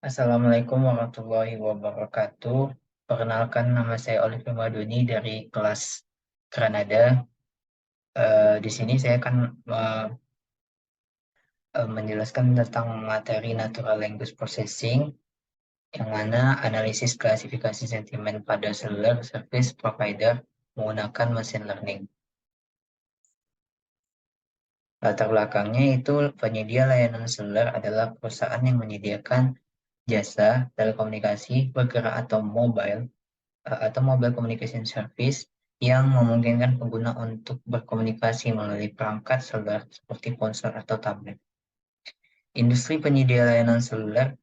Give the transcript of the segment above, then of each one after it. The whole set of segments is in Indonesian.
Assalamualaikum warahmatullahi wabarakatuh. Perkenalkan, nama saya Oliver Maduni dari kelas Granada. Di sini saya akan eh, menjelaskan tentang materi Natural Language Processing, yang mana analisis klasifikasi sentimen pada seluler service provider menggunakan machine learning. Latar belakangnya itu penyedia layanan seluler adalah perusahaan yang menyediakan jasa telekomunikasi bergerak atau mobile communication service yang memungkinkan pengguna untuk berkomunikasi melalui perangkat seluler seperti ponsel atau tablet. Industri penyedia layanan seluler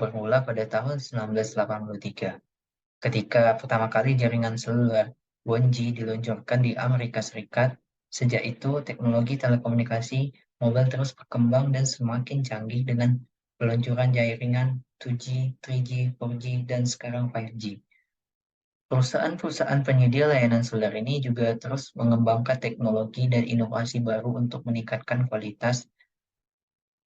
bermula pada tahun 1983, ketika pertama kali jaringan seluler 1G diluncurkan di Amerika Serikat. Sejak itu, teknologi telekomunikasi mobile terus berkembang dan semakin canggih dengan peluncuran jaringan 2G, 3G, 4G, dan sekarang 5G. Perusahaan-perusahaan penyedia layanan seluler ini juga terus mengembangkan teknologi dan inovasi baru untuk meningkatkan kualitas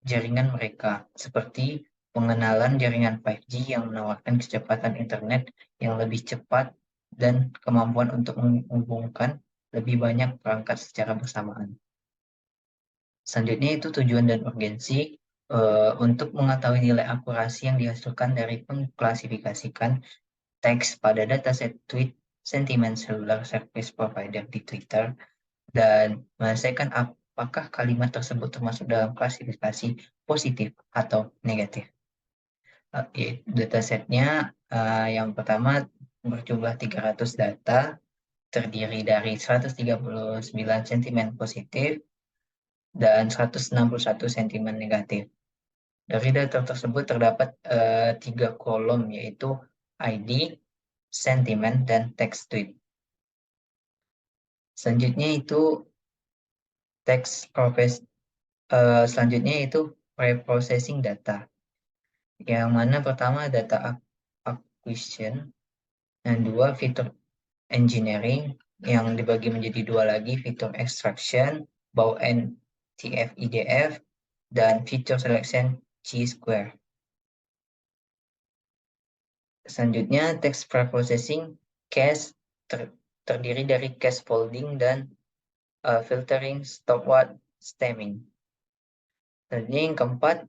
jaringan mereka, seperti pengenalan jaringan 5G yang menawarkan kecepatan internet yang lebih cepat dan kemampuan untuk menghubungkan lebih banyak perangkat secara bersamaan. Selanjutnya itu tujuan dan urgensi untuk mengetahui nilai akurasi yang dihasilkan dari mengklasifikasikan teks pada dataset tweet sentimen seluler service provider di Twitter dan menyelesaikan apakah kalimat tersebut termasuk dalam klasifikasi positif atau negatif. Datasetnya yang pertama berjumlah 300 data, terdiri dari 139 sentimen positif dan 161 sentimen negatif. Dari data tersebut terdapat tiga kolom, yaitu ID, sentimen, dan teks tweet. Selanjutnya itu teks profes selanjutnya itu preprocessing data. Yang mana pertama data acquisition dan dua fitur engineering, yang dibagi menjadi dua lagi, fitur extraction, bawaan TF-IDF, dan fitur selection chi-square. Selanjutnya text preprocessing case terdiri dari case folding dan filtering, stopword, stemming. Selanjutnya yang keempat,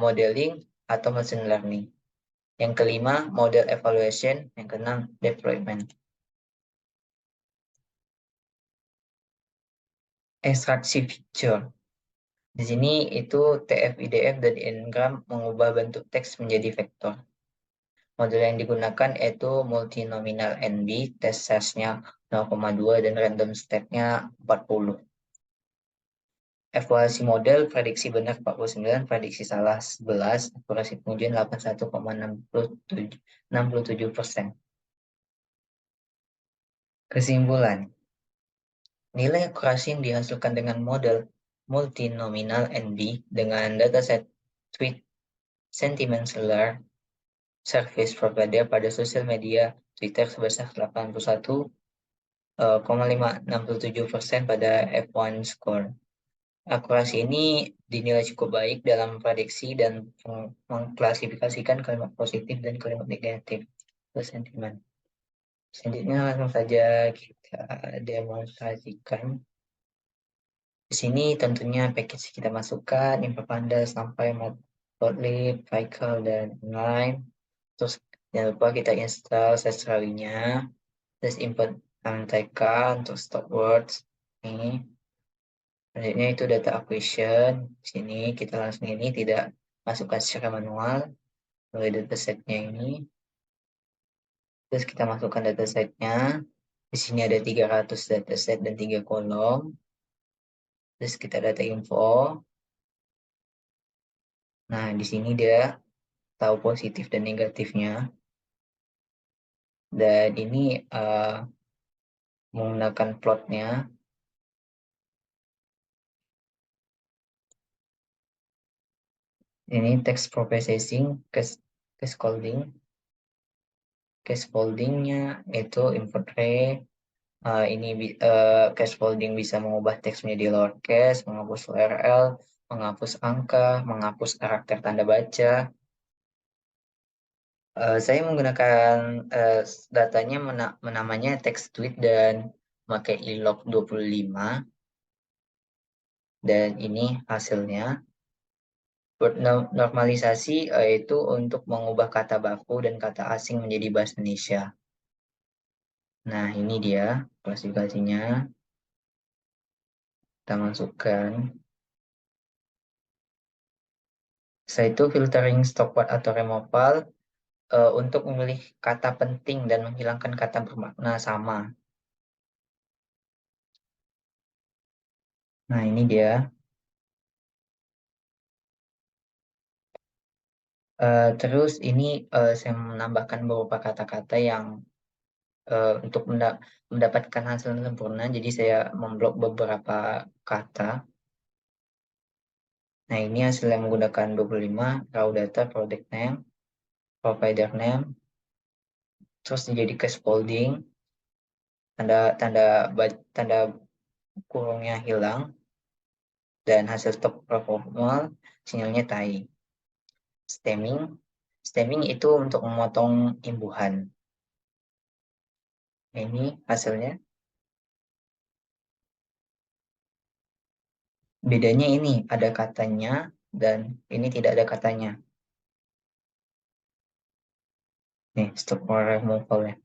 modeling atau machine learning. Yang kelima, model evaluation. Yang keenam, deployment. Ekstraksi feature. Di sini itu TF-IDF dan Ngram mengubah bentuk teks menjadi vektor. Model yang digunakan yaitu multinominal NB, test size-nya 0,2 dan random state-nya 40. Evaluasi model, prediksi benar 49, prediksi salah 11, akurasi pengujian 81,67%. Kesimpulan, nilai akurasi yang dihasilkan dengan model multinominal NB dengan dataset tweet sentiment seluler service provider pada sosial media Twitter sebesar 81,567% pada F1 score. Akurasi ini dinilai cukup baik dalam prediksi dan mengklasifikasikan kalimat positif dan kalimat negatif ke sentimen. Selanjutnya langsung saja kita demonstrasikan. Di sini tentunya package kita masukkan, info panda sampai matplotlib, Pycal, dan inline. Terus jangan lupa kita install sestrawinya. Terus input tekan, terus stop words. Ini. Selanjutnya itu data acquisition. Di sini kita langsung ini tidak masukkan secara manual melalui datasetnya ini. Terus kita masukkan datasetnya. Di sini ada 300 dataset dan 3 kolom. Terus kita data info. Nah, di sini dia tahu positif dan negatifnya. Dan ini menggunakan plotnya. Ini text processing, case folding. Case foldingnya itu input array. Ini case folding bisa mengubah teks menjadi lowercase, menghapus URL, menghapus angka, menghapus karakter tanda baca. Saya menggunakan datanya namanya text tweet dan memakai ilog 25 dan ini hasilnya. Word normalisasi yaitu untuk mengubah kata baku dan kata asing menjadi bahasa Indonesia. Nah, ini dia klasifikasinya. Kita masukkan. Setelah itu filtering stopword atau removal untuk memilih kata penting dan menghilangkan kata bermakna sama. Nah, ini dia. Terus ini saya menambahkan beberapa kata-kata yang untuk mendapatkan hasil yang sempurna. Jadi saya memblok beberapa kata. Nah, ini hasil yang menggunakan 25, raw data, product name, provider name, terus jadi ke scaffolding, tanda tanda tanda kurungnya hilang, dan hasil stop performal, sinyalnya tai. Stemming, stemming itu untuk memotong imbuhan. Ini hasilnya. Bedanya ini ada katanya dan ini tidak ada katanya. Nih, stop removal ya.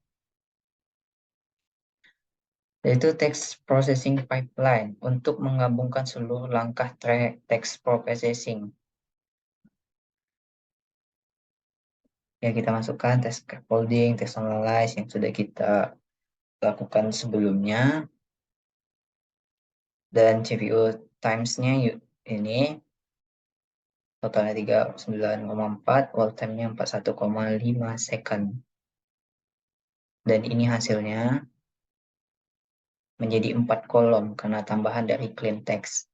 Yaitu text processing pipeline untuk menggabungkan seluruh langkah text processing. Ya, kita masukkan text scaffolding, text analyze yang sudah kita lakukan sebelumnya. Dan CPU times-nya ini totalnya 39,4, wall time-nya 41,5 second. Dan ini hasilnya menjadi 4 kolom karena tambahan dari clean text.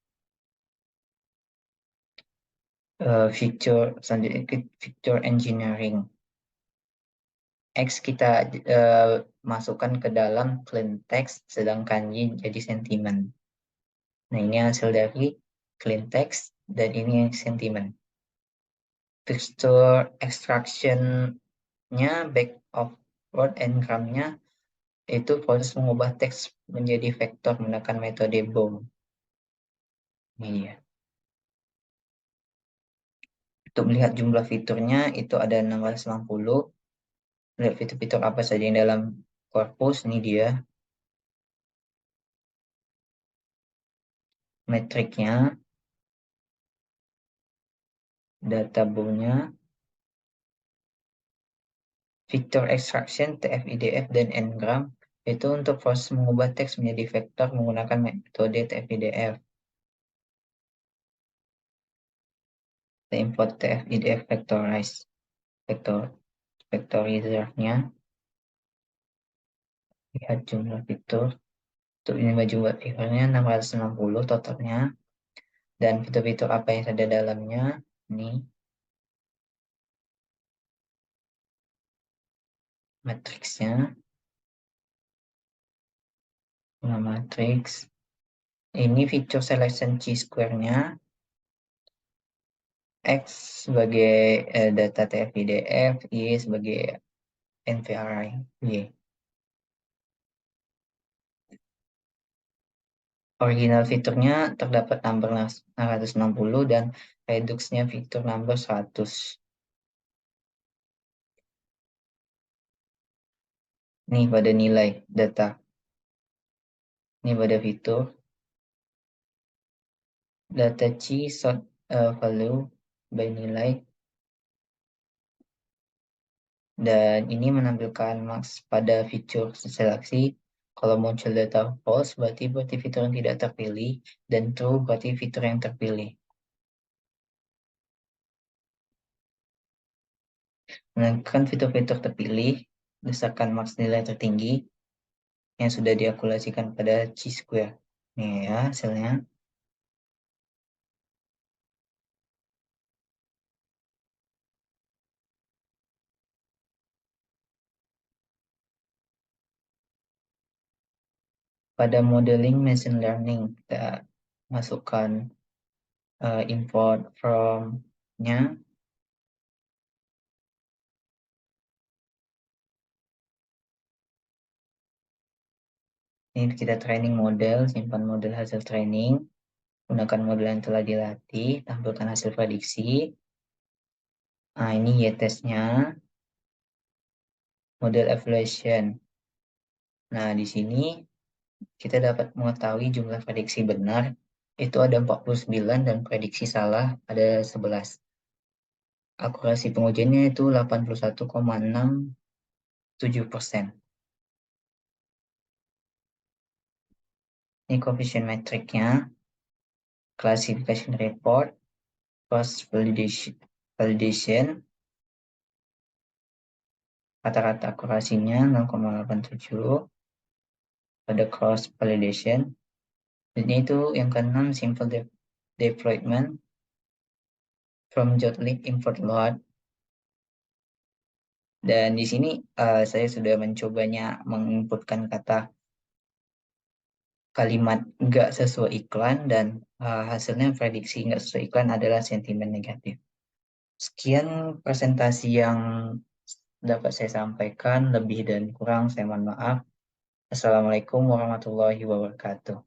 Feature engineering. X kita masukkan ke dalam clean text, sedangkan Y jadi sentiment. Nah, ini hasil dari clean text dan ini sentiment. Texture extraction-nya, back of word and gram-nya itu proses mengubah teks menjadi vektor menggunakan metode BOM. Ini ya. Untuk melihat jumlah fiturnya itu ada 690. Lihat fitur-fitur apa saja yang dalam korpus, ini dia. Metriknya, data BOM-nya, fitur extraction, TF-IDF, dan ngram itu untuk proses mengubah teks menjadi vektor menggunakan metode TF-IDF. Kita import TF-IDF vectorizer-nya. Lihat jumlah fitur. Untuk ini jumlah fiturnya 660 totalnya. Dan fitur-fitur apa yang ada dalamnya. Ini matriksnya. Nah, matriks. Ini fitur selection chi-square-nya. X sebagai data TF-IDF, Y sebagai NVRI. Y. Original fiturnya terdapat number 660 dan reduxnya fitur number 100. Ini pada nilai data. Ini pada fitur. Data chi sort value by nilai. Dan ini menampilkan max pada fitur seleksi. Kalau muncul data false berarti fitur yang tidak terpilih, dan true berarti fitur yang terpilih. Menangkan fitur-fitur terpilih berdasarkan max nilai tertinggi yang sudah diakumulasikan pada chi-square. Ini ya hasilnya. Pada modeling machine learning, kita masukkan import from-nya. Ini kita training model, simpan model hasil training, gunakan model yang telah dilatih, tampilkan hasil prediksi. Nah, ini y-testnya, model evaluation. Nah, di sini kita dapat mengetahui jumlah prediksi benar, itu ada 49 dan prediksi salah ada 11. Akurasi pengujiannya itu 81,67%. Ini coefficient metricnya, classification report, cross validation, rata-rata akurasinya 0,87 pada cross validation. Dan itu yang keenam, simple deployment from Jotlib import load. Dan di sini saya sudah mencobanya menginputkan kata kalimat nggak sesuai iklan dan hasilnya prediksi nggak sesuai iklan adalah sentimen negatif. Sekian presentasi yang dapat saya sampaikan, lebih dan kurang saya mohon maaf. Assalamualaikum warahmatullahi wabarakatuh.